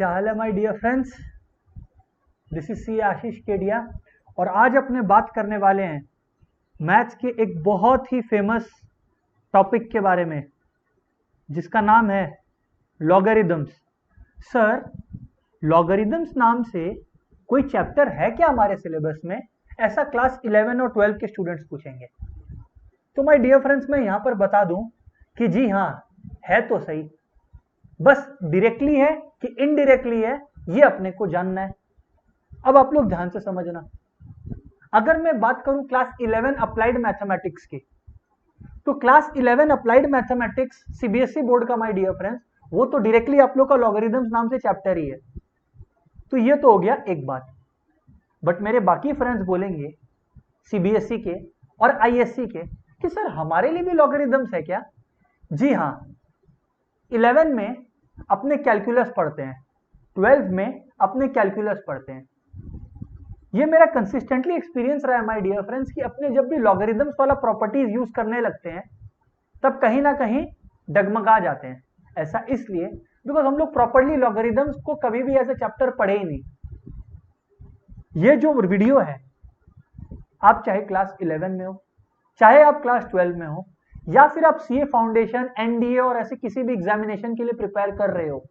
क्या हाल है my dear friends. This is C Ashish Kedia और आज अपने बात करने वाले हैं मैथ्स के एक बहुत ही फेमस टॉपिक के बारे में जिसका नाम है लॉगरिदम्स। सर, लॉगरिदम्स नाम से कोई चैप्टर है क्या हमारे सिलेबस में? ऐसा क्लास 11 और 12 के स्टूडेंट्स पूछेंगे। तो माय डियर फ्रेंड्स, मैं यहां पर बता दूं कि जी हाँ, है तो सही, बस डायरेक्टली है कि इनडायरेक्टली है ये अपने को जानना है। अब आप लोग ध्यान से समझना। अगर मैं बात करूं क्लास 11 अप्लाइड मैथमेटिक्स की, तो class 11 applied mathematics CBSE board का माय डियर फ्रेंड्स, वो तो डायरेक्टली आप लोग का लॉगरिदम्स नाम से चैप्टर ही है। तो ये तो हो गया एक बात। बट मेरे बाकी फ्रेंड्स बोलेंगे सीबीएसई के और आईएससी के कि सर हमारे लिए भी लॉगरिदम्स है क्या? जी हाँ, 11 में अपने कैलकुलस पढ़ते हैं, 12 में अपने कैलकुलस पढ़ते हैं। ये मेरा कंसिस्टेंटली एक्सपीरियंस रहा है माय डियर फ्रेंड्स कि अपने जब भी लॉगरिदम्स वाला प्रॉपर्टीज यूज करने लगते हैं तब कहीं ना कहीं डगमगा जाते हैं। ऐसा इसलिए बिकॉज हम लोग प्रॉपरली लॉगरिदम्स को कभी भी ऐसे चैप्टर पढ़े ही नहीं। ये जो वीडियो है, आप चाहे क्लास 11 में हो, चाहे आप क्लास 12 में हो, या फिर आप सीए फाउंडेशन, एनडीए और ऐसे किसी भी एग्जामिनेशन के लिए प्रिपेयर कर रहे हो,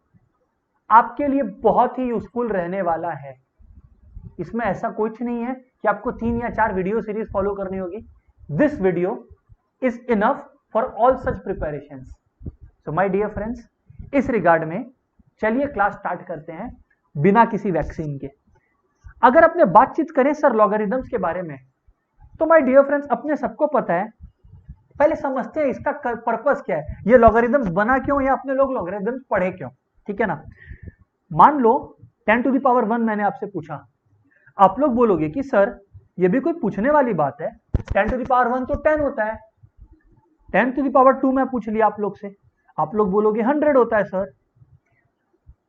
आपके लिए बहुत ही यूजफुल रहने वाला है। इसमें ऐसा कुछ नहीं है कि आपको 3 या 4 वीडियो सीरीज फॉलो करनी होगी। This video is enough for all such preparations. So my dear friends, इस रिगार्ड में चलिए क्लास स्टार्ट करते हैं बिना किसी वैक्सीन के। अगर अपने बातचीत करें सर लॉगरिदम्स के बारे में, तो माय डियर फ्रेंड्स अपने सबको पता है। पहले समझते हैं इसका पर्पस क्या है, ये लॉगरिदम्स बना क्यों या अपने लोग लॉगरिदम्स पढ़े क्यों। ठीक है ना। मान लो 10 टू द पावर 1 मैंने आपसे पूछा, आप लोग बोलोगे कि सर ये भी कोई पूछने वाली बात है, 10 टू द पावर 1 तो 10 होता है। 10 टू द पावर 2 मैं पूछ लिया आप लोग से, आप लोग बोलोगे 100 होता है। सर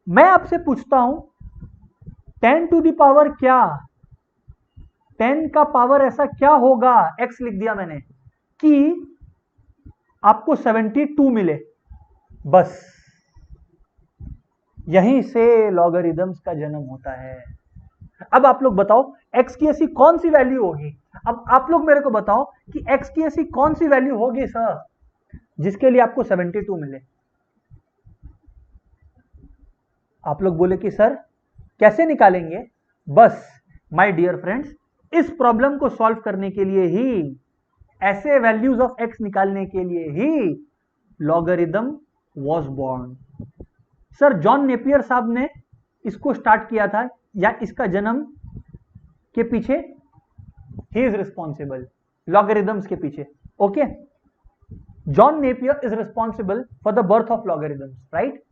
मैं आपसे पूछता हूं 10 टू द पावर क्या, 10 का पावर ऐसा क्या होगा, x लिख दिया मैंने, कि आपको 72 मिले। बस यहीं से लॉगरिदम्स का जन्म होता है। अब आप लोग बताओ x की ऐसी कौन सी वैल्यू होगी, अब आप लोग मेरे को बताओ कि x की ऐसी कौन सी वैल्यू होगी सर जिसके लिए आपको 72 मिले। आप लोग बोले कि सर कैसे निकालेंगे? बस माय डियर फ्रेंड्स, इस प्रॉब्लम को सॉल्व करने के लिए ही, ऐसे वैल्यूज ऑफ x निकालने के लिए ही logarithm was born. Sir John Napier साहब ने इसको स्टार्ट किया था, या इसका जन्म के पीछे ही इज रिस्पॉन्सिबल, लॉगरिदम्स के पीछे। Okay, John Napier is responsible for the birth of logarithms, right.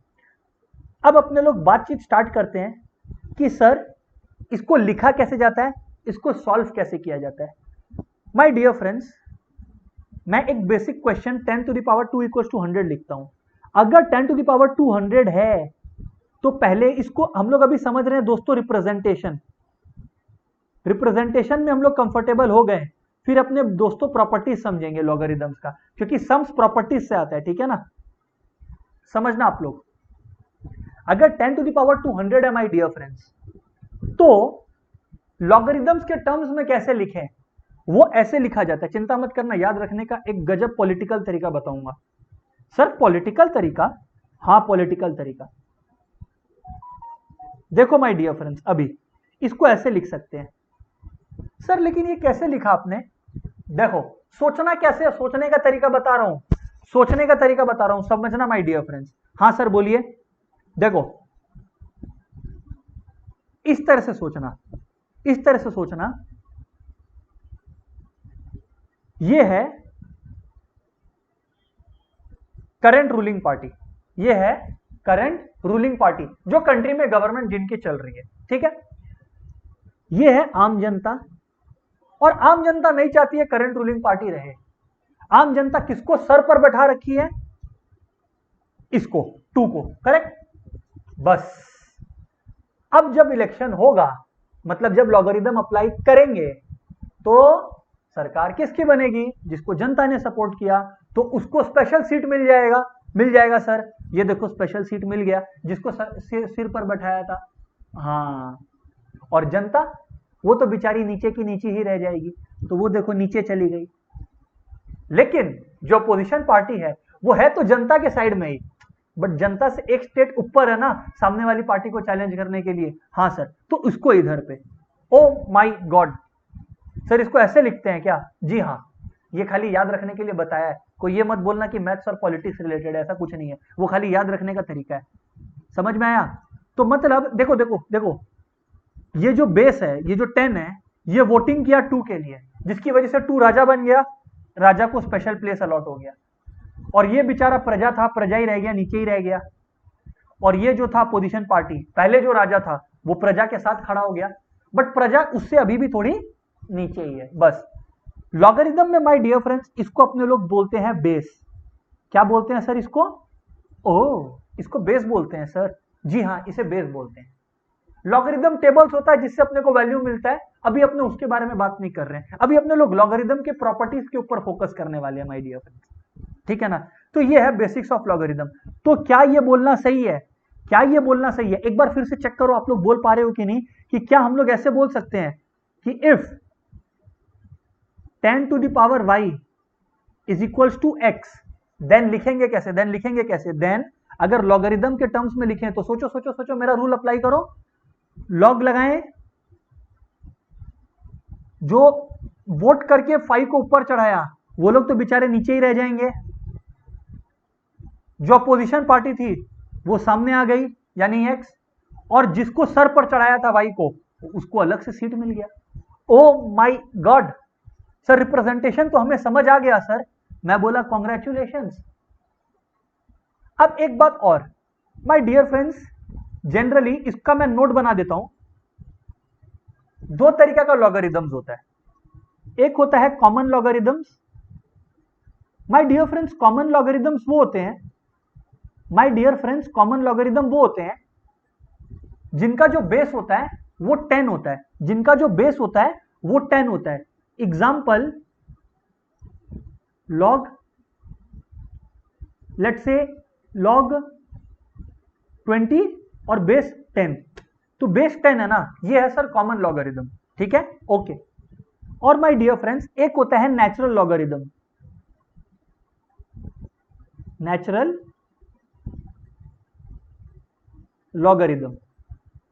अब अपने लोग बातचीत स्टार्ट करते हैं कि सर इसको लिखा कैसे जाता है, इसको सॉल्व कैसे किया जाता है। माय डियर फ्रेंड्स, मैं एक basic question 10 to the power 2 equals to 100 लिखता हूं। अगर 10 टू द पावर 200 है तो पहले इसको हम लोग अभी समझ रहे हैं दोस्तों रिप्रेजेंटेशन में हम लोग कंफर्टेबल हो गए। फिर अपने दोस्तों प्रॉपर्टीज समझेंगे लॉगरिदम्स का, क्योंकि सम्स प्रॉपर्टीज से आता है। ठीक है ना, समझना आप लोग। अगर 10 टू द पावर 200 है माय डियर फ्रेंड्स, तो लॉगरिदम्स के टर्म्स में कैसे लिखें, वो ऐसे लिखा जाता है। चिंता मत करना, याद रखने का एक गजब पॉलिटिकल तरीका बताऊंगा। सर पॉलिटिकल तरीका? हाँ पॉलिटिकल तरीका। देखो माय डियर फ्रेंड्स, अभी इसको ऐसे लिख सकते हैं। सर लेकिन ये कैसे लिखा आपने? देखो सोचना कैसे है, सोचने का तरीका बता रहा हूं, सोचने का तरीका बता रहा हूं, समझना माय डियर फ्रेंड्स। हाँ सर बोलिए। देखो इस तरह से सोचना, इस तरह से सोचना। ये है करंट रूलिंग पार्टी, ये है करंट रूलिंग पार्टी, जो कंट्री में गवर्नमेंट जिनकी चल रही है। ठीक है, ये है आम जनता, और आम जनता नहीं चाहती है करंट रूलिंग पार्टी रहे। आम जनता किसको सर पर बैठा रखी है? इसको, 2 को, करेक्ट। बस अब जब इलेक्शन होगा, मतलब जब लॉगरिदम अप्लाई करेंगे, तो सरकार किसकी बनेगी? जिसको जनता ने सपोर्ट किया, तो उसको स्पेशल सीट मिल जाएगा। मिल जाएगा सर। ये देखो स्पेशल सीट मिल गया जिसको सिर पर बैठाया था। हाँ, और जनता वो तो बेचारी नीचे की नीचे ही रह जाएगी, तो वो देखो नीचे चली गई। लेकिन जो अपोजिशन पार्टी है वो है तो जनता के साइड में ही, बट जनता से एक स्टेट ऊपर है ना सामने वाली पार्टी को चैलेंज करने के लिए। हाँ सर, तो उसको इधर पे। ओ माय गॉड सर, इसको ऐसे लिखते हैं क्या? जी हाँ, ये खाली याद रखने के लिए बताया है। कोई ये मत बोलना कि मैथ्स और पॉलिटिक्स रिलेटेड है, ऐसा कुछ नहीं है, वो खाली याद रखने का तरीका है। समझ में आया? तो मतलब देखो देखो देखो, ये जो बेस है, ये जो 10 है, ये वोटिंग किया 2 के लिए, जिसकी वजह से 2 राजा बन गया, राजा को स्पेशल प्लेस अलॉट हो गया। और ये बेचारा प्रजा था, प्रजा ही रह गया, नीचे ही रह गया। और ये जो था अपोजिशन पार्टी, पहले जो राजा था वो प्रजा के साथ खड़ा हो गया, बट प्रजा उससे अभी भी थोड़ी नीचे ही है बस। लॉगरिदम में माय डियर फ्रेंड्स इसको अपने लोग बोलते हैं बेस। क्या बोलते हैं सर इसको? ओह, इसको बेस बोलते हैं सर। जी हाँ, इसे बेस बोलते हैं। लॉगरिदम टेबल्स होता है जिससे अपने को वैल्यू मिलता है, अभी अपने उसके बारे में बात नहीं कर रहे हैं, अभी अपने लोग लॉगरिदम के प्रॉपर्टीज के ऊपर फोकस करने वाले हैं माय डियर फ्रेंड्स, ठीक है ना। तो ये है बेसिक्स ऑफ लॉगरिदम। तो क्या ये बोलना सही है? क्या ये बोलना सही है? एक बार फिर से चेक करो आप लोग बोल पा रहे हो कि नहीं, कि क्या हम लोग ऐसे बोल सकते हैं कि if 10 to the power y is equals to x, then लिखेंगे कैसे? देन लिखेंगे कैसे? देन अगर लॉगरिदम के टर्म्स में लिखें तो सोचो सोचो सोचो, मेरा रूल अप्लाई करो, लॉग लगाएं, जो वोट करके 5 को ऊपर चढ़ाया वो लोग तो बेचारे नीचे ही रह जाएंगे, जो अपोजिशन पार्टी थी वो सामने आ गई यानी x, और जिसको सर पर चढ़ाया था y को उसको अलग से सीट मिल गया। Oh my God sir, representation तो हमें समझ आ गया सर। मैं बोला कॉन्ग्रेचुलेशंस। अब एक बात और माय डियर फ्रेंड्स, जनरली इसका मैं नोट बना देता हूं। 2 तरीका का लॉगरिदम्स होता है, एक होता है common logarithms. My dear friends common logarithms वो होते हैं, my dear friends common logarithm वो होते हैं जिनका जो बेस होता है वो 10 होता है, जिनका जो बेस होता है वो 10 होता है। Example log, let's say log 20 और बेस 10, तो बेस 10 है ना, ये है सर कॉमन लॉगरिदम, ठीक है, ओके। और माय डियर फ्रेंड्स एक होता है natural logarithm, natural logarithm.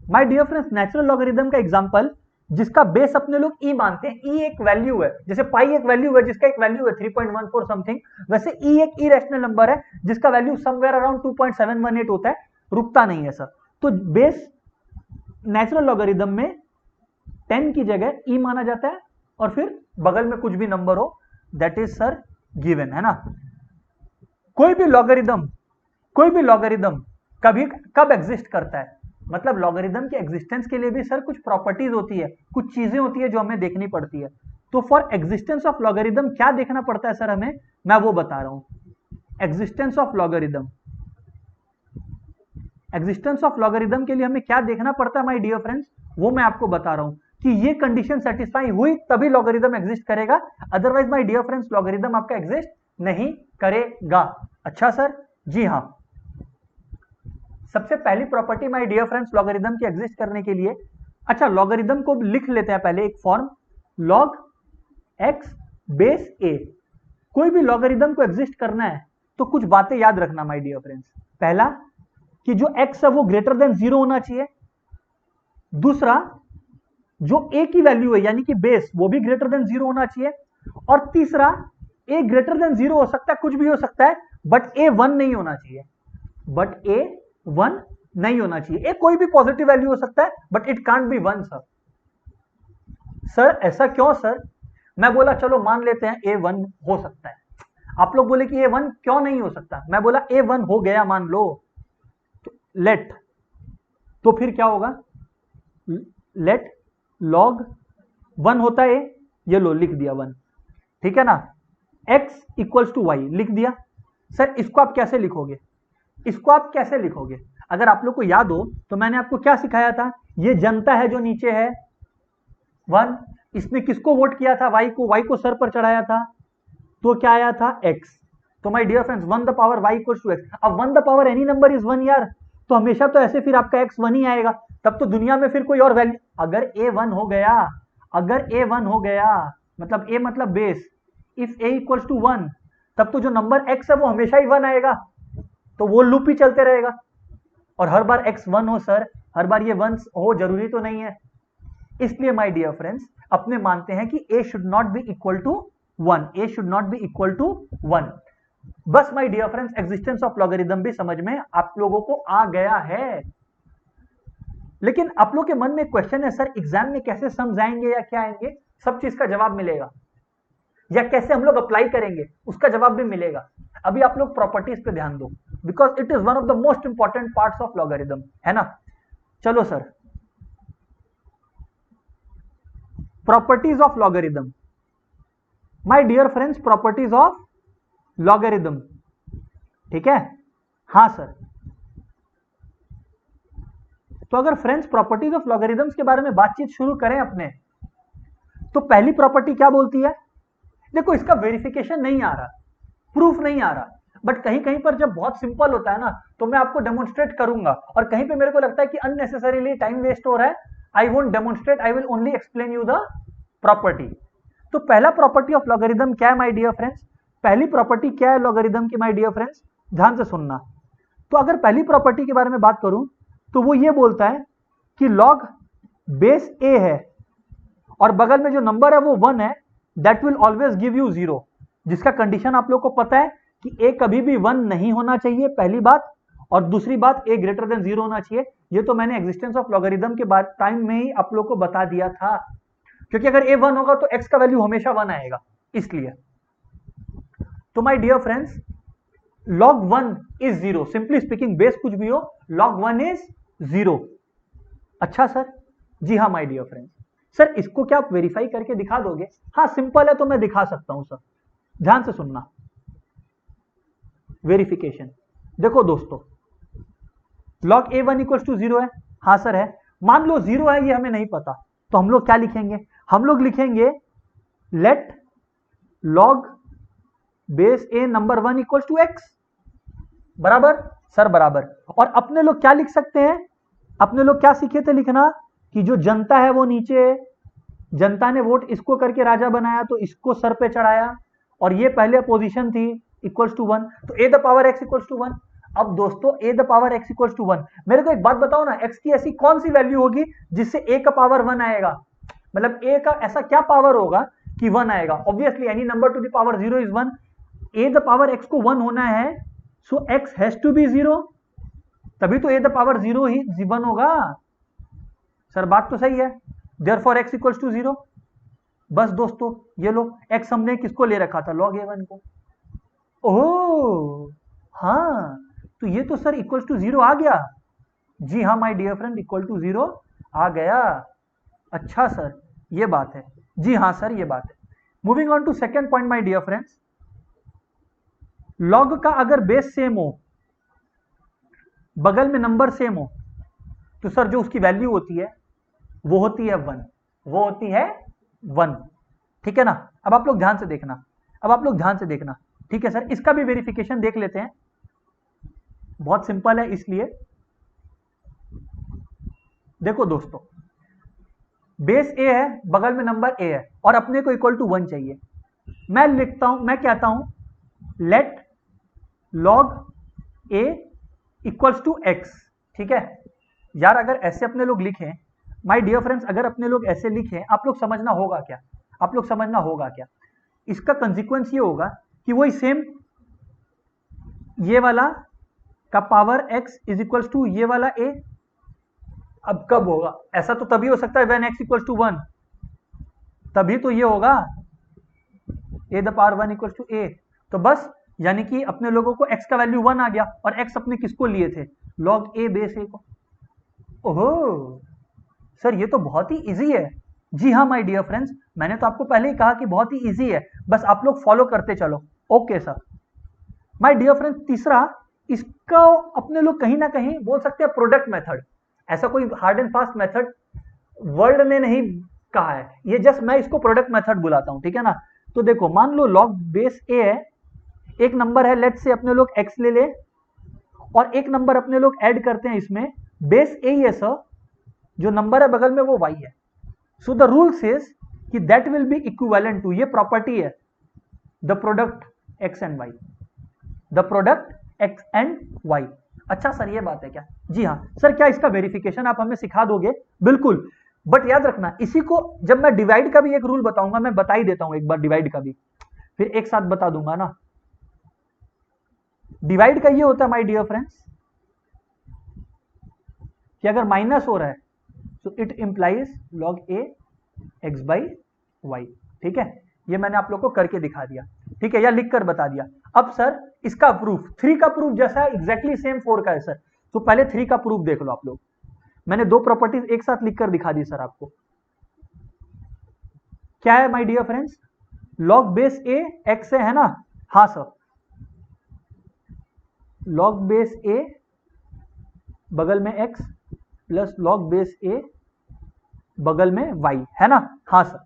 My dear friends natural logarithm का एग्जांपल जिसका बेस अपने लोग ई मानते हैं, ई एक वैल्यू है, जैसे पाई एक वैल्यू है जिसका एक वैल्यू है 3.14 समथिंग, वैसे ई एक इरेशनल नंबर है जिसका वैल्यू समवेयर अराउंड 2.718 होता है, रुकता नहीं है सर। तो बेस नेचुरल लॉगरिदम में 10 की जगह ई माना जाता है और फिर बगल में कुछ भी नंबर हो, दैट इज सर गिवन, है ना। कोई भी लॉगरिदम कभी कब एग्जिस्ट करता है, मतलब लॉगरिदम के एग्जिस्टेंस के लिए भी सर कुछ प्रॉपर्टीज होती है, कुछ चीजें होती है जो हमें देखनी पड़ती है। तो फॉर एग्जिस्टेंस ऑफ लॉगरिदम क्या देखना पड़ता है सर हमें, मैं वो बता रहा हूं। Existence of logarithm, existence of logarithm के लिए हमें क्या देखना पड़ता है माय डियर फ्रेंड्स, वो मैं आपको बता रहा हूं कि ये कंडीशन सेटिस्फाई हुई तभी लॉगरिदम एग्जिस्ट करेगा, otherwise my dear friends logarithm आपका एग्जिस्ट नहीं करेगा। अच्छा सर, जी हाँ। सबसे पहली property my dear friends logarithm की एग्जिस्ट करने के लिए, अच्छा लॉगरिदम को लिख लेते हैं पहले एक फॉर्म, लॉग एक्स बेस ए। कोई भी लॉगरिदम को एग्जिस्ट करना है तो कुछ बातें याद रखना माय डियर फ्रेंड्स। पहला कि जो x है वो ग्रेटर देन 0 होना चाहिए, दूसरा जो a की वैल्यू है यानी कि बेस वो भी ग्रेटर देन 0 होना चाहिए, और तीसरा a ग्रेटर देन 0 हो सकता है, कुछ भी हो सकता है, बट a 1 नहीं होना चाहिए, बट a 1 नहीं होना चाहिए। a कोई भी पॉजिटिव वैल्यू हो सकता है but it can't be 1 sir. Sir ऐसा क्यों सर? मैं बोला चलो मान लेते हैं a 1 हो सकता है, आप लोग बोले कि a 1 क्यों नहीं हो सकता, मैं बोला a 1 हो गया मान लो, तो लेट, तो फिर क्या होगा, लेट लॉग 1 होता है, ये लो लिख दिया 1, ठीक है ना, x इक्वल्स टू वाई लिख दिया। सर इसको आप कैसे लिखोगे, इसको आप कैसे लिखोगे? अगर आप लोग को याद हो तो मैंने आपको क्या सिखाया था, ये जनता है जो नीचे है 1, इसने किसको वोट किया था, y को सर पर चढ़ाया था, तो क्या आया था x, तो my dear friends 1 the power y equals to x। अब 1 the power any number is 1 यार, तो हमेशा तो ऐसे फिर आपका x 1 ही आएगा, तब तो दुनिया में फिर कोई और वैल्यू, अगर a 1 हो गया, अगर a 1 हो गया मतलब a मतलब base, if a equals to 1, तब तो जो नंबर x है वो हमेशा ही 1 आएगा, तो वो लूप ही चलते रहेगा। और हर बार x 1 हो सर, हर बार ये 1 हो जरूरी तो नहीं है। इसलिए माय डियर फ्रेंड्स अपने मानते हैं कि a should not be equal to 1, a should not be equal to 1। बस my dear friends existence of logarithm भी समझ में आप लोगों को आ गया है। लेकिन आप लोग के मन में क्वेश्चन है, सर एग्जाम में कैसे समझाएंगे या क्या आएंगे, सब चीज का जवाब मिलेगा, या कैसे हम लोग अप्लाई करेंगे उसका जवाब भी मिलेगा। अभी आप लोग प्रॉपर्टीज पे ध्यान दो, because it is one of the most important parts of logarithm, है ना। चलो sir, properties of logarithm, my dear friends properties of logarithm, ठीक है। हाँ सर, तो अगर फ्रेंड्स प्रॉपर्टीज ऑफ लॉगरिथम्स के बारे में बातचीत शुरू करें अपने, तो पहली प्रॉपर्टी क्या बोलती है, देखो इसका वेरिफिकेशन नहीं आ रहा, प्रूफ नहीं आ रहा, बट कहीं कहीं पर जब बहुत सिंपल होता है ना तो मैं आपको डेमोन्स्ट्रेट करूंगा, और कहीं पे मेरे को लगता है कि अननेसेसरीली टाइम वेस्ट हो रहा है, I won't demonstrate, I will only explain you the property. तो पहला प्रॉपर्टी ऑफ लॉगरिथम क्या है माय डियर फ्रेंड्स, पहली प्रॉपर्टी क्या है लॉगरिथम की माय डियर फ्रेंड्स, ध्यान से सुनना। तो अगर पहली प्रॉपर्टी के बारे में बात करूं तो वो ये बोलता है कि लॉग बेस ए है और बगल में जो नंबर है वो 1 है, that will always give you 0, जिसका कंडीशन आप लोग को पता है कि a कभी भी 1 नहीं होना चाहिए, पहली बात, और दूसरी बात a ग्रेटर देन 0 होना चाहिए। ये तो मैंने एग्जिस्टेंस ऑफ लॉगरिथम के बाद टाइम में ही आप लोग को बता दिया था, क्योंकि अगर a 1 होगा तो x का वैल्यू हमेशा 1 आएगा, इसलिए। तो my dear friends log 1 is 0, simply speaking base कुछ भी हो, log 1 इज 0। अच्छा सर, जी हाँ माय डियर फ्रेंड्स। सर इसको क्या आप वेरीफाई करके दिखा दोगे, हाँ सिंपल है तो मैं दिखा सकता हूं सर, ध्यान से सुनना। वेरिफिकेशन, देखो दोस्तों log a1 इक्वल टू 0 है, हाँ सर है, मान लो 0 है, ये हमें नहीं पता, तो हम लोग क्या लिखेंगे, हम लोग लिखेंगे let log base a number 1 equal to x, बराबर सर बराबर। और अपने लोग क्या लिख सकते हैं, अपने लोग क्या सीखे थे लिखना, कि जो जनता है वो नीचे, जनता ने वोट इसको करके राजा बनाया तो इसको सर पे चढ़ाया, और ये पहले अपोजिशन थी इक्वल्स टू 1, तो a the power x equals to 1। अब दोस्तों a the power x equals to 1, मेरे को एक बात बताओ ना, x की ऐसी कौन सी वैल्यू होगी जिससे a का पावर 1 आएगा, मतलब a का ऐसा क्या पावर होगा कि 1 आएगा। Obviously any number two the power 0 is 1, a the power x को 1 होना है, सो x हैज टू बी 0, तभी तो a द पावर 0 ही 1 होगा। सर बात तो सही है, देयरफॉर x इक्वल्स टू 0। बस दोस्तों ये लो, x हमने किसको ले रखा था, log a1 को। ओह हाँ, तो ये तो सर इक्वल्स टू 0 आ गया, जी हाँ my dear friend, equal to 0 आ गया। अच्छा सर ये बात है, जी हाँ सर ये बात है। Moving on to second point my dear friends, log का अगर बेस सेम हो, बगल में नंबर सेम हो, तो सर जो उसकी वैल्यू होती है वो होती है 1, वो होती है 1, ठीक है ना। अब आप लोग ध्यान से देखना, अब आप लोग ध्यान से देखना, ठीक है सर। इसका भी वेरिफिकेशन देख लेते हैं, बहुत सिंपल है, इसलिए देखो दोस्तों, बेस a है, बगल में नंबर a है, और अपने को इक्वल टू 1 चाहिए। मैं लिखता हूं, मैं कहता हूं let log a equals to x, ठीक है यार। अगर ऐसे अपने लोग लिखें माय डियर फ्रेंड्स, अगर अपने लोग ऐसे लिखें, आप लोग समझना होगा क्या, आप लोग समझना होगा क्या, इसका कंसिक्वेंस ये होगा कि वही सेम ये वाला का power x is equals to ये वाला a। अब कब होगा ऐसा, तो तभी हो सकता है व्हेन x इक्वल्स टू 1, तभी तो ये होगा a the power 1 equals to a। तो बस यानी कि अपने लोगों को x का वैल्यू 1 आ गया, और x अपने किसको लिए थे, log a बेस a को। ओहो सर ये तो बहुत ही इजी है, जी हाँ माय डियर फ्रेंड्स, मैंने तो आपको पहले ही कहा कि बहुत ही इजी है, बस आप लोग फॉलो करते चलो। Okay sir my dear friends, तीसरा, इसका अपने लोग कहीं ना कहीं बोल सकते हैं प्रोडक्ट मेथड, ऐसा कोई hard and fast method world ने नहीं कहा है, ये जस्ट मैं इसको प्रोडक्ट मेथड बुलाता हूं, ठीक है ना। तो देखो मान लो log बेस a है, एक नंबर है, लेट्स से अपने लोग x ले ले और एक नंबर अपने लोग ऐड करते हैं इसमें, बेस ए ही है सर, जो नंबर है बगल में वो y है। सो द रूल सेज कि that will be equivalent to, ये प्रॉपर्टी है, the product x and y, the product x and y। अच्छा सर ये बात है क्या? जी हाँ सर, क्या इसका वेरिफिकेशन आप हमें सिखा दोगे? बिल्कुल, बट याद रखना इसी को जब मैं डिवाइड का भी एक रूल बताऊंगा, मैं बता ही देता हूं एक बार डिवाइड का भी, फिर एक साथ बता दूंगा ना। डिवाइड का ये होता है माय डियर फ्रेंड्स कि अगर माइनस हो रहा है तो it implies log a x by y। ठीक है, ये मैंने आप लोग को करके दिखा दिया, ठीक है, या लिख कर बता दिया। अब सर इसका प्रूफ, 3 का प्रूफ जैसा है एग्जैक्टली सेम 4 का है सर, तो पहले 3 का प्रूफ देख लो आप लोग। मैंने 2 प्रॉपर्टीज एक साथ लिखकर दिखा दी सर आपको। क्या है my dear friends? log base a x है ना? हाँ सर, log बेस a बगल में x plus log base a बगल में y है ना? हाँ सर,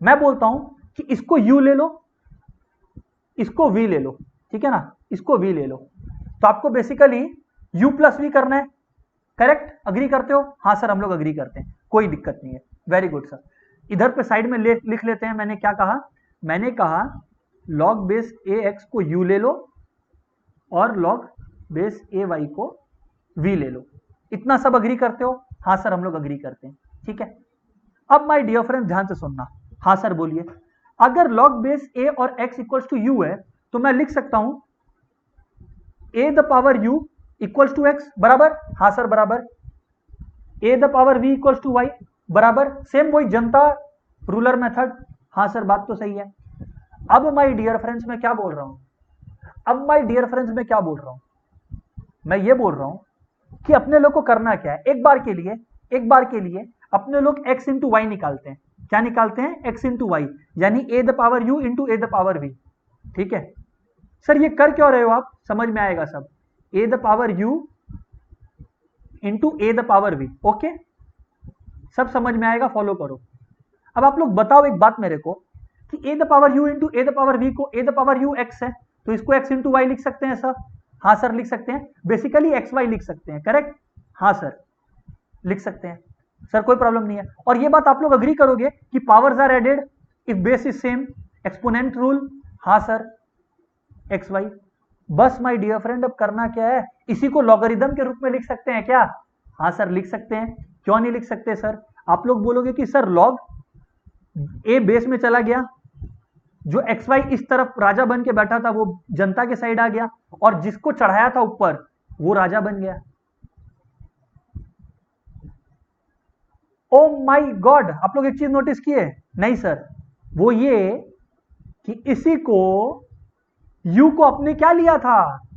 मैं बोलता हूं कि इसको u ले लो, इसको v ले लो, ठीक है ना, इसको v ले लो, तो आपको बेसिकली u प्लस v करना है, करेक्ट? अग्री करते हो? हाँ सर हम लोग अग्री करते हैं, कोई दिक्कत नहीं है, वेरी गुड सर। इधर पे साइड में लिख लेते हैं, मैंने क्या कहा? मैंने कहा log बेस a x को u ले लो और log बेस a y को v ले लो। इतना सब अग्री करते हो? हाँ सर हम लोग अग्री करते हैं, ठीक है। अब माय डियर फ्रेंड्स ध्यान से सुनना, हाँ सर बोलिए। अगर log बेस a और x इक्वल्स टू u है तो मैं लिख सकता हूं a the power u equals to x, बराबर? हाँ सर बराबर। a the power v equals to y, बराबर? सेम वही जनता रूलर मेथड। हाँ सर बात तो सही है। अब माय डियर फ्रेंड्स मैं क्या बोल रहा हूं? अब माय डियर फ्रेंड्स मैं क्या बोल रहा हूं? मैं ये बोल रहा हूं कि अपने लोग को करना क्या है, एक बार के लिए अपने लोग x इंटू वाई निकालते हैं। क्या निकालते हैं? x इंटू वाई, यानी a the power u into a the power v। ठीक है सर, ये कर क्यों रहे हो आप? समझ में आएगा सब, a the power u into a the power v। Okay, सब समझ में आएगा, फॉलो करो। अब आप लोग बताओ एक बात मेरे को कि a the power u into a the power v को a the power u x है, तो इसको x इंटू वाई लिख सकते हैं सर? हाँ सर लिख सकते हैं, बेसिकली एक्स वाई लिख सकते हैं, करेक्ट? हाँ सर लिख सकते हैं सर, कोई प्रॉब्लम नहीं है। और ये बात आप लोग अग्री करोगे कि powers are added if base is same, exponent rule. हाँ सर, एक्स वाई। बस माय डियर फ्रेंड अब करना क्या है, इसी को लॉगरिदम के रूप में लिख सकते हैं क्या? हाँ सर लिख सकते हैं, क्यों नहीं लिख सकते सर? आप लोग बोलोगे कि सर लॉग ए बेस में चला गया, जो एक्स वाई इस तरफ राजा बन के बैठा था वो जनता के साइड आ गया, और जिसको चढ़ाया था ऊपर वो राजा बन गया। ओ माय गॉड, आप लोग एक चीज नोटिस किए? नहीं सर, वो ये कि इसी को u को अपने क्या लिया था?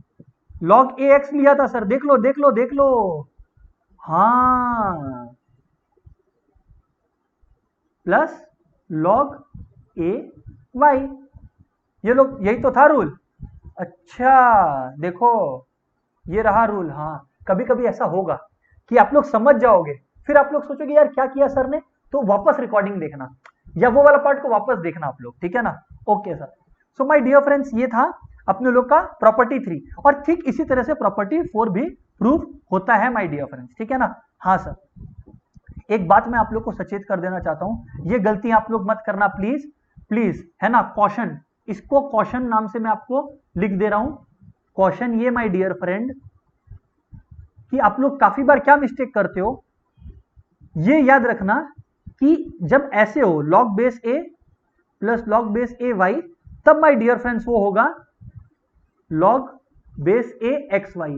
log ax लिया था सर, देख लो देख लो देख लो। हाँ, प्लस log a y, ये लोग, यही तो था रूल। अच्छा देखो, ये रहा रूल। हाँ, कभी कभी ऐसा होगा कि आप लोग समझ जाओगे, फिर आप लोग सोचोगे यार क्या किया सर ने, तो वापस रिकॉर्डिंग देखना या वो वाला पार्ट को वापस देखना आप लोग, ठीक है ना? Okay sir. So my dear friends, ये था अपने लोग का प्रॉपर्टी 3, और ठीक इसी तरह से प्रॉपर्टी 4 भी प्रूफ होता है माय डियर फ्रेंड्स, ठीक है ना? हाँ सर, एक बात मैं आप लोग को सचेत कर देना चाहता हूं, ये गलती आप लोग मत करना प्लीज प्लीज, है ना? कॉशन, इसको कॉशन नाम से मैं आपको लिख दे रहा हूं, कॉशन। ये माय डियर फ्रेंड कि आप लोग काफी बार क्या मिस्टेक करते हो, ये याद रखना कि जब ऐसे हो log base a plus log base a y, तब माय डियर फ्रेंड्स वो होगा log base a x y।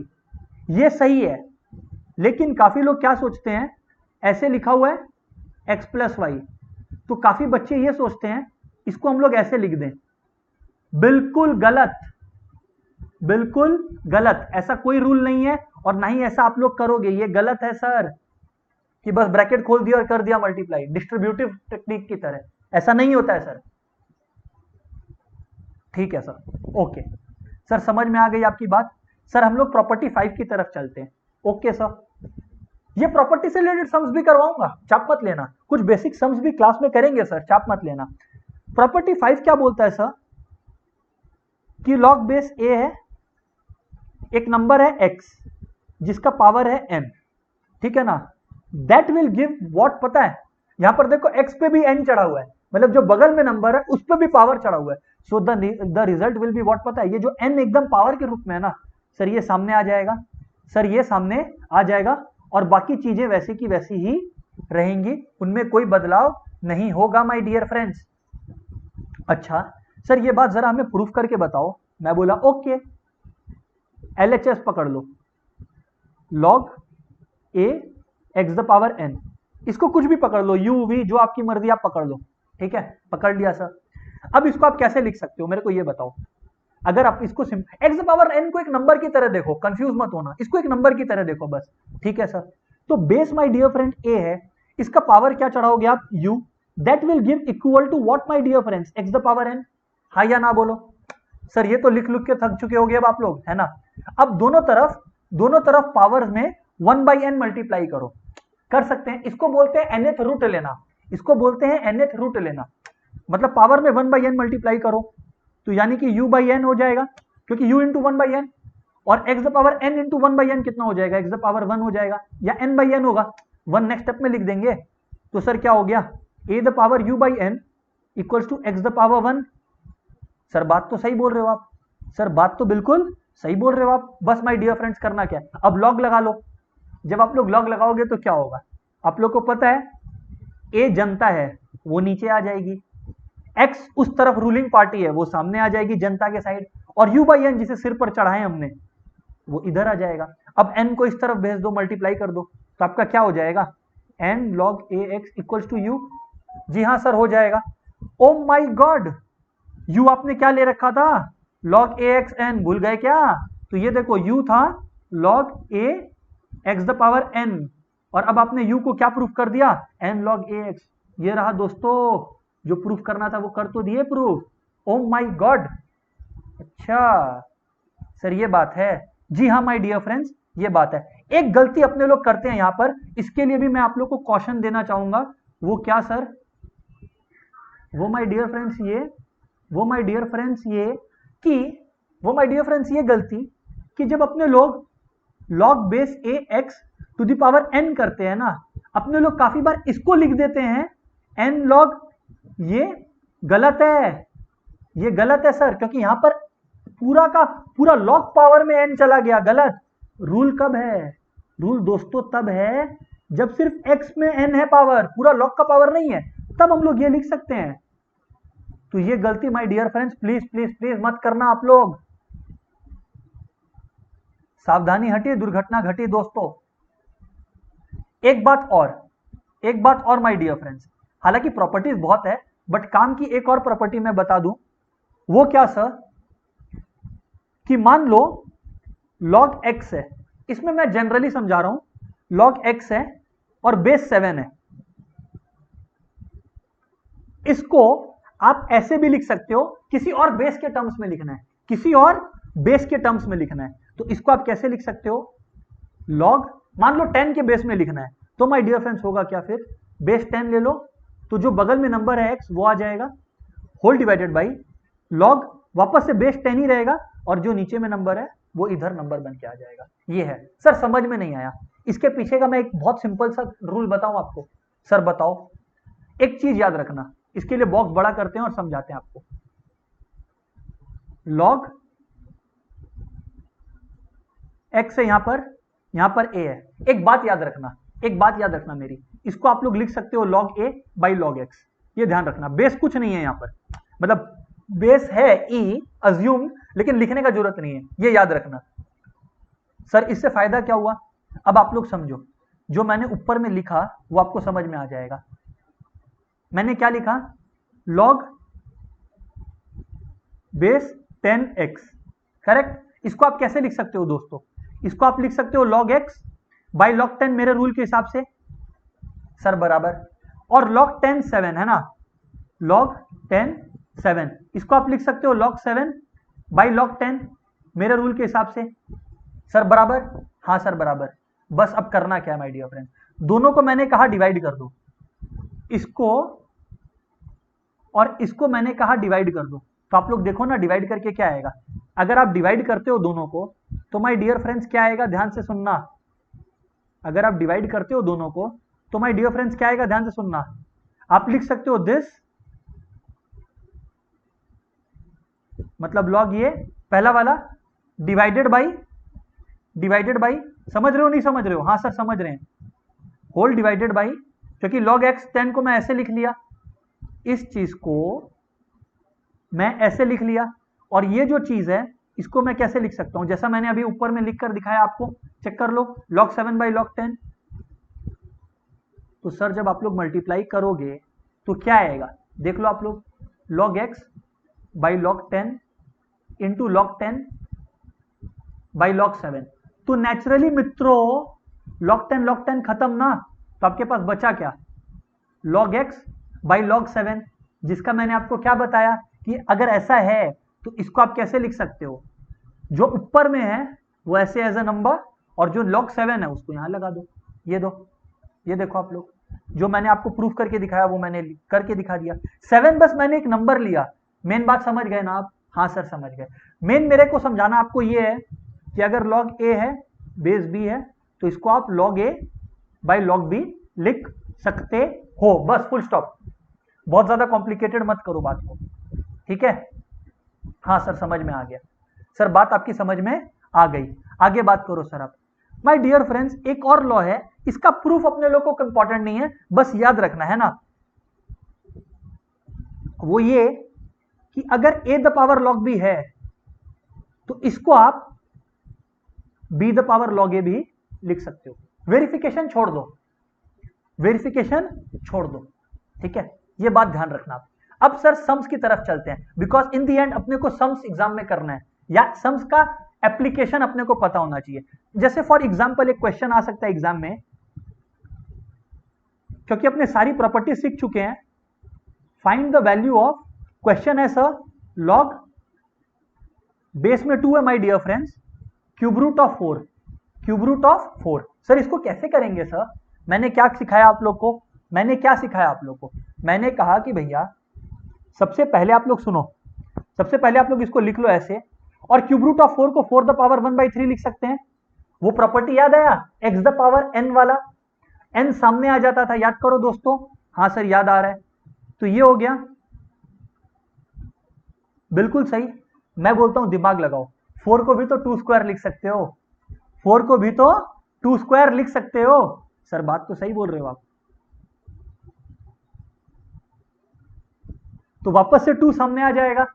ये सही है, लेकिन काफी लोग क्या सोचते हैं, ऐसे लिखा हुआ है x प्लस वाई, तो काफी बच्चे ये सोचते हैं इसको हम लोग ऐसे लिख दें। बिल्कुल गलत, बिल्कुल गलत, ऐसा कोई रूल नहीं है, और ना ही ऐसा आप लोग करोगे, ये गलत है सर, कि बस ब्रैकेट खोल दिया और कर दिया मल्टीप्लाई डिस्ट्रीब्यूटिव टेक्निक की तरह, ऐसा नहीं होता है सर। ठीक है सर, ओके सर, समझ में आ गई आपकी बात। सर हम लोग प्रॉपर्टी 5 की तरफ चलते हैं। ओके सर, ये प्रॉपर्टी से रिलेटेड सम्स भी करवाऊंगा, चाप मत लेना, कुछ बेसिक सम्स भी क्लास में करेंगे सर, चाप मत लेना। प्रॉपर्टी 5 क्या बोलता है सर? कि log बेस a है, एक नंबर है x जिसका पावर है n, ठीक है ना, दैट विल गिव व्हाट, पता है यहां पर देखो x पे भी n चढ़ा हुआ है, मतलब जो बगल में नंबर है उस पे भी पावर चढ़ा हुआ है, so the result will be what, पता है ये जो n एकदम पावर के रूप में है ना सर, ये सामने आ जाएगा, सर ये सामने आ जाएगा, और बाकी चीजें वैसी की वैसी ही रहेंगी, उनमें कोई बदलाव नहीं होगा माय डियर फ्रेंड्स। अच्छा सर ये बात जरा हमें प्रूफ करके बताओ, मैं बोला ओके, LHS पकड़ लो, log a x the power n, इसको कुछ भी पकड़ लो, u v जो आपकी मर्जी आप पकड़ लो, ठीक है, पकड़ लिया सर। अब इसको आप कैसे लिख सकते हो मेरे को ये बताओ, अगर आप इसको x द पावर n को एक नंबर की तरह देखो, कंफ्यूज मत होना, इसको एक नंबर की तरह देखो बस, ठीक है सर। तो base my dear friend a है, इसका पावर क्या चढ़ाओगे आप, u, that will give equal to what my dear friends, x the power n, हाँ या ना बोलो सर, ये तो लिख लिख के थक चुके होगे अब आप लोग, है ना। अब दोनों तरफ पावर्स में 1/n मल्टीप्लाई करो, कर सकते हैं, इसको बोलते हैं nth रूट लेना, इसको बोलते हैं nth रूट लेना, मतलब पावर में 1/n मल्टीप्लाई करो, तो यानी कि u/n हो जाएगा, क्योंकि u इंटू 1/n, और x the power n into 1/n कितना हो जाएगा, x द पावर 1 हो जाएगा, या n/n होगा, 1 नेक्स्ट स्टेप में लिख देंगे, तो सर क्या हो गया, a the power u/n equals to x the power 1। Sir बात तो सही बोल रहे हो आप, सर बात तो बिल्कुल सही बोल रहे हो आप, बस माय डियर फ्रेंड्स करना क्या है, अब लॉग लगा लो, जब आप लोग लॉग लगाओगे तो क्या होगा, आप लोग को पता है a जनता है वो नीचे आ जाएगी, x उस तरफ रूलिंग पार्टी है वो सामने आ जाएगी जनता के साइड, और u/n जिसे सिर पर चढ़ाए हमने वो इधर आ जाएगा। अब n को इस तरफ भेज दो, मल्टीप्लाई कर दो, तो आपका क्या हो जाएगा, n log ax equals to u, जी हाँ सर हो जाएगा। ओ माय गॉड, u आपने क्या ले रखा था, log axn, भूल गए क्या, तो ये देखो u था log a x the power n, और अब आपने u को क्या प्रूफ कर दिया, n log ax, ये रहा दोस्तों, जो प्रूफ करना था वो कर तो दिए प्रूफ। ओ माय गॉड, अच्छा सर ये बात है, जी हाँ माय डियर फ्रेंड्स ये बात है। एक गलती अपने लोग करते हैं यहां पर, इसके लिए भी मैं आप लोग को कॉशन देना चाहूंगा, वो क्या सर, वो माय डियर फ्रेंड्स ये गलती कि जब अपने लोग log base a x to the power n करते हैं ना, अपने लोग काफी बार इसको लिख देते हैं n log, ये गलत है सर, क्योंकि यहां पर पूरा का पूरा log पावर में n चला गया, गलत। रूल कब है, रूल दोस्तों तब है जब सिर्फ x में n है पावर, पूरा log का पावर नहीं है, तब हम लोग ये लिख सकते हैं। तो ये गलती my dear friends please please please मत करना आप लोग, सावधानी हटी दुर्घटना घटी दोस्तों। एक बात और माय डियर फ्रेंड्स, हालांकि प्रॉपर्टीज बहुत है बट काम की एक और प्रॉपर्टी मैं बता दूं, वो क्या सर, कि मान लो log x है, इसमें मैं जनरली समझा रहा हूं, log x है और बेस 7 है, इसको आप ऐसे भी लिख सकते हो, किसी और बेस के टर्म्स में लिखना है, तो इसको आप कैसे लिख सकते हो, log, मान लो 10 के बेस में लिखना है, तो माय डियर फ्रेंड्स होगा क्या, फिर बेस 10 ले लो, तो जो बगल में नंबर है x वो आ जाएगा, होल डिवाइडेड बाई log, वापस से बेस 10 ही रहेगा, और जो नीचे में नंबर है वो इधर नंबर बन के आ जाएगा। ये है सर, समझ में नहीं आया, इसके पीछे का मैं एक बहुत सिंपल सा रूल बताऊं आपको, सर बताओ, एक चीज याद रखना, इसके लिए बॉक्स बड़ा करते हैं और समझाते हैं आपको, log x है यहां पर a है, एक बात याद रखना मेरी, इसको आप लोग लिख सकते हो log a by log x, ये ध्यान रखना, बेस कुछ नहीं है यहां पर, मतलब बेस है e अज्यूम, लेकिन लिखने का जरूरत नहीं है, ये याद रखना। सर इससे फायदा क्या हुआ, अब आप लोग समझो, जो मैंने ऊपर में लिखा वो आपको समझ में आ जाएगा। मैंने क्या लिखा, log बेस 10x, करेक्ट। इसको आप कैसे लिख सकते हो दोस्तों, इसको आप लिख सकते हो log x बाई log 10 मेरे रूल के हिसाब से, सर बराबर, और log 10 7 है ना, log 10 7, इसको आप लिख सकते हो log 7 बाई log 10 मेरे रूल के हिसाब से, सर बराबर, हाँ सर बराबर। बस अब करना क्या है माय डियर फ्रेंड, दोनों को मैंने कहा डिवाइड कर दो, इसको और इसको मैंने कहा डिवाइड कर दो, तो आप लोग देखो ना डिवाइड करके क्या आएगा। अगर आप डिवाइड करते हो दोनों को तो माय डियर फ्रेंड्स क्या आएगा, ध्यान से सुनना। अगर आप डिवाइड करते हो दोनों को तो माय डियर फ्रेंड्स क्या आएगा, ध्यान से सुनना। आप लिख सकते हो दिस, मतलब लॉग ये पहला वाला डिवाइडेड बाई, समझ रहे हो नहीं समझ रहे हो? हाँ सर समझ रहे हैं। होल डिवाइडेड बाई, क्योंकि log x 10 को मैं ऐसे लिख लिया, इस चीज को मैं ऐसे लिख लिया, और ये जो चीज है इसको मैं कैसे लिख सकता हूं, जैसा मैंने अभी ऊपर में लिख कर दिखाया आपको, चेक कर लो, log 7 बाई log 10। तो सर जब आप लोग मल्टीप्लाई करोगे तो क्या आएगा, देख लो आप लोग, log x by log 10 into log 10 by log 7। तो नेचुरली मित्रों log 10 खत्म ना, तो आपके पास बचा क्या, log x बाई log 7, जिसका मैंने आपको क्या बताया कि अगर ऐसा है तो इसको आप कैसे लिख सकते हो, जो ऊपर में है वो ऐसे एज अ नंबर, और जो log 7 है उसको यहां लगा दो। ये देखो आप लोग, जो मैंने आपको प्रूफ करके दिखाया वो मैंने करके दिखा दिया। 7 बस मैंने एक नंबर लिया। मेन बात समझ गए ना आप? हाँ सर समझ गए। मेन मेरे को समझाना आपको ये है कि अगर log a है बेस b है तो इसको आप log a by log b लिख सकते हो, बस फुल स्टॉप। बहुत ज्यादा कॉम्प्लिकेटेड मत करो बात को, ठीक है? हाँ सर समझ में आ गया सर, बात आपकी समझ में आ गई। आगे बात करो सर आप। माय डियर फ्रेंड्स, एक और लॉ है, इसका प्रूफ अपने लोग को इंपॉर्टेंट नहीं है, बस याद रखना है ना, वो ये कि अगर a the power log b है तो इसको आप b the power log a भी लिख सकते हो। वेरिफिकेशन छोड़ दो, ठीक है? ये बात ध्यान रखना आप। अब सर सम्स की तरफ चलते हैं, बिकॉज इन दी एंड अपने को सम्स एग्जाम में करना है, या सम्स का एप्लीकेशन अपने को पता होना चाहिए। जैसे फॉर एग्जांपल एक क्वेश्चन आ सकता है एग्जाम में, क्योंकि अपने सारी प्रॉपर्टी सीख चुके हैं। Find the value of, question है सर लॉग बेस में 2 है my dear friends, cube root of 4। Sir इसको कैसे करेंगे सर? मैंने क्या सिखाया आप लोग को? मैंने कहा कि भैया सबसे पहले आप लोग सुनो, सबसे पहले आप लोग इसको लिख लो ऐसे, और क्यूब रूट ऑफ 4 को 4 द पावर 1/3 लिख सकते हैं। वो प्रॉपर्टी याद आया, x द पावर n वाला, n सामने आ जाता था, याद करो दोस्तों। हाँ सर याद आ रहा है, तो ये हो गया, बिल्कुल सही। मैं बोलता हूं दिमाग लगाओ, 4 को भी तो 2 स्क्वायर लिख सकते हो, 4 को भी तो 2 स्क्वायर लिख सकते हो। सर बात तो सही बोल रहे हो आप, तो वापस से 2 सामने आ जाएगा,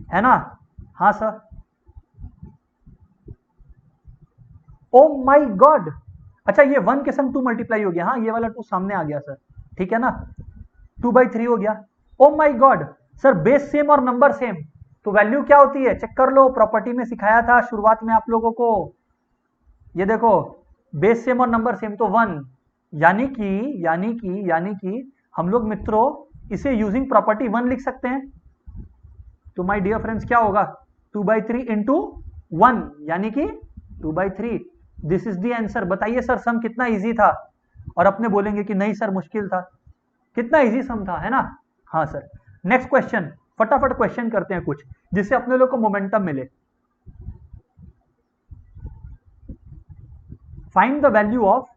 है ना? हाँ सर। ओ माय गॉड, अच्छा ये 1 के संग 2 मल्टीप्लाई हो गया, हाँ ये वाला 2 सामने आ गया सर, ठीक है ना? 2/3 हो गया। Oh my God sir, base same और नंबर सेम, तो वैल्यू क्या होती है चेक कर लो, प्रॉपर्टी में सिखाया था शुरुआत में आप लोगों को। ये देखो बेस सेम और नंबर सेम तो 1, यानी कि हम लोग मित्रों इसे यूजिंग प्रॉपर्टी 1 लिख सकते हैं। तो माय डियर फ्रेंड्स क्या होगा, 2/3 इंटू 1 यानी कि 2/3। This is the answer. बताइए सर सम कितना इजी था? और अपने बोलेंगे कि नहीं सर मुश्किल था, कितना इजी सम था, है ना? हाँ सर। नेक्स्ट क्वेश्चन, फटाफट क्वेश्चन करते हैं कुछ जिससे अपने लोग को मोमेंटम मिले। Find the value of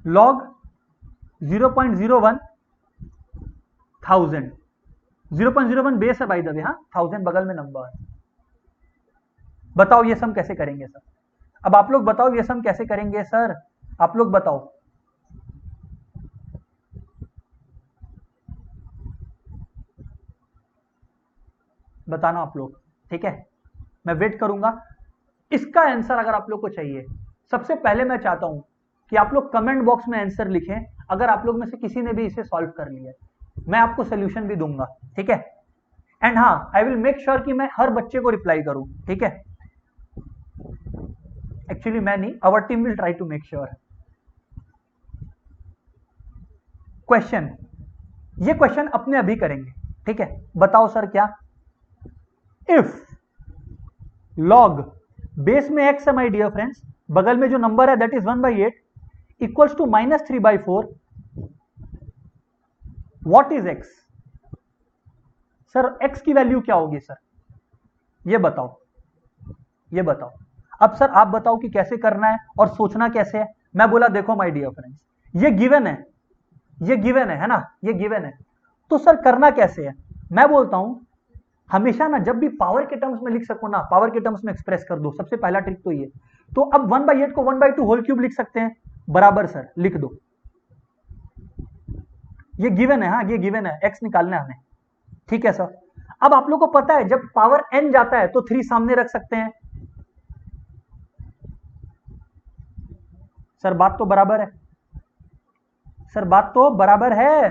log 0.01 1000। 0.01 base है बाय द वे, हाँ 1000 बगल में नंबर है। बताओ ये सम कैसे करेंगे सर? अब आप लोग बताओ ये सम कैसे करेंगे सर? आप लोग बताओ। बताना आप लोग, ठीक है? मैं वेट करूंगा इसका आंसर अगर आप लोग को चाहिए। सबसे पहले मैं चाहता हूं कि आप लोग कमेंट बॉक्स में आंसर लिखें अगर आप लोग में से किसी ने भी इसे सॉल्व कर लिया है, मैं आपको सोल्यूशन भी दूंगा, ठीक है? एंड हाँ, आई विल मेक श्योर कि मैं हर बच्चे को रिप्लाई करूं, ठीक है? एक्चुअली मैं नहीं, our team will try to make sure. Question, ये क्वेश्चन अपने अभी करेंगे, ठीक है? बताओ सर क्या, इफ log बेस में x है माय डियर फ्रेंड्स, बगल में जो नंबर है that is 1/8 equals to -3/4, what is x? Sir x की वैल्यू क्या होगी सर, ये बताओ, ये बताओ। अब सर आप बताओ कि कैसे करना है और सोचना कैसे है। मैं बोला देखो माय डियर फ्रेंड्स, ये गिवन है, ये गिवन है ना, ये गिवन है, तो सर करना कैसे है। मैं बोलता हूं हमेशा ना जब भी पावर के टर्म्स में लिख सको ना, पावर के टर्म्स में एक्सप्रेस कर दो, सबसे पहला ट्रिक तो ये। तो अब 1/8 को 1/2 होल क्यूब लिख सकते हैं, बराबर सर लिख दो, ये गिवन है, हाँ ये गिवन है, x निकालना है हमें, ठीक है सर। अब आप लोग को पता है जब पावर n जाता है तो 3 सामने रख सकते हैं, सर बात तो बराबर है, सर बात तो बराबर है।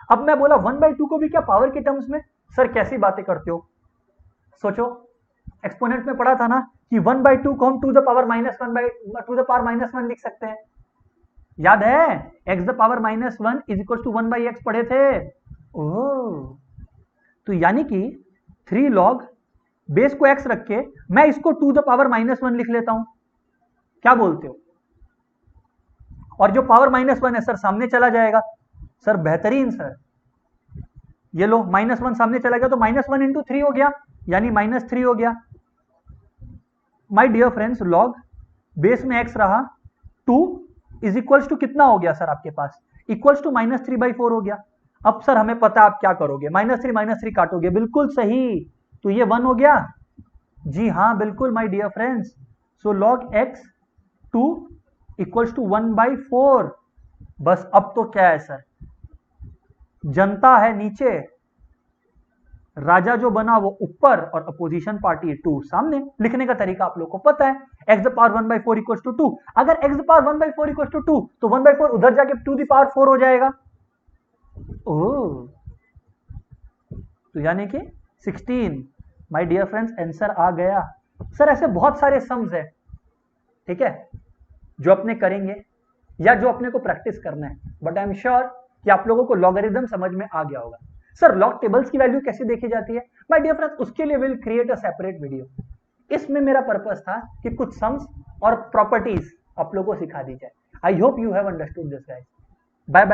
अब मैं बोला 1/2 को भी क्या पावर के टर्म्स में, सर कैसी बातें करते हो, सोचो एक्सपोनेंट में पढ़ा था ना कि 1/2 को हम टू द पावर -1 लिख सकते हैं, याद है, x the power -1 is equal to 1/x पढ़े थे। ओह, तो यानी कि 3 log बेस को x रख के मैं इसको टू द पावर -1 लिख लेता हूं, क्या बोलते हो। और जो पावर -1 है सर सामने चला जाएगा, सर बेहतरीन सर, ये लो -1 सामने चला गया तो -1 इंटू 3 हो गया, यानी -3 हो गया। My dear friends, log base में x रहा 2 इज इक्वल्स टू कितना हो गया सर आपके पास, इक्वल्स टू -3/4 हो गया। अब सर हमें पता आप क्या करोगे, -3 काटोगे, बिल्कुल सही, तो ये 1 हो गया, जी हाँ बिल्कुल my dear friends. So log x 2 equals to 1/4। बस अब तो क्या है सर, जनता है नीचे, राजा जो बना वो ऊपर और अपोजिशन पार्टी 2 सामने। लिखने का तरीका आप लोग को पता है, x the power 1/4 equals to 2। अगर x the power 1/4 equals to 2 तो 1/4 उधर जाके 2 द पावर 4 हो जाएगा। ओह, तो यानी कि 16। माय डियर फ्रेंड्स, आंसर आ गया। सर ऐसे बहुत सारे सम्स है, ठीक है, जो अपने करेंगे या जो अपने को प्रैक्टिस करना है, बट आई एम श्योर कि आप लोगों को लॉगरिथम समझ में आ गया होगा। सर लॉग टेबल्स की वैल्यू कैसे देखी जाती है, माय डियर फ्रेंड्स, उसके लिए will create a separate video. इसमें मेरा पर्पस था कि कुछ सम्स और प्रॉपर्टीज आप लोगों को सिखा दी जाए। I hope you have understood this guys. Bye bye.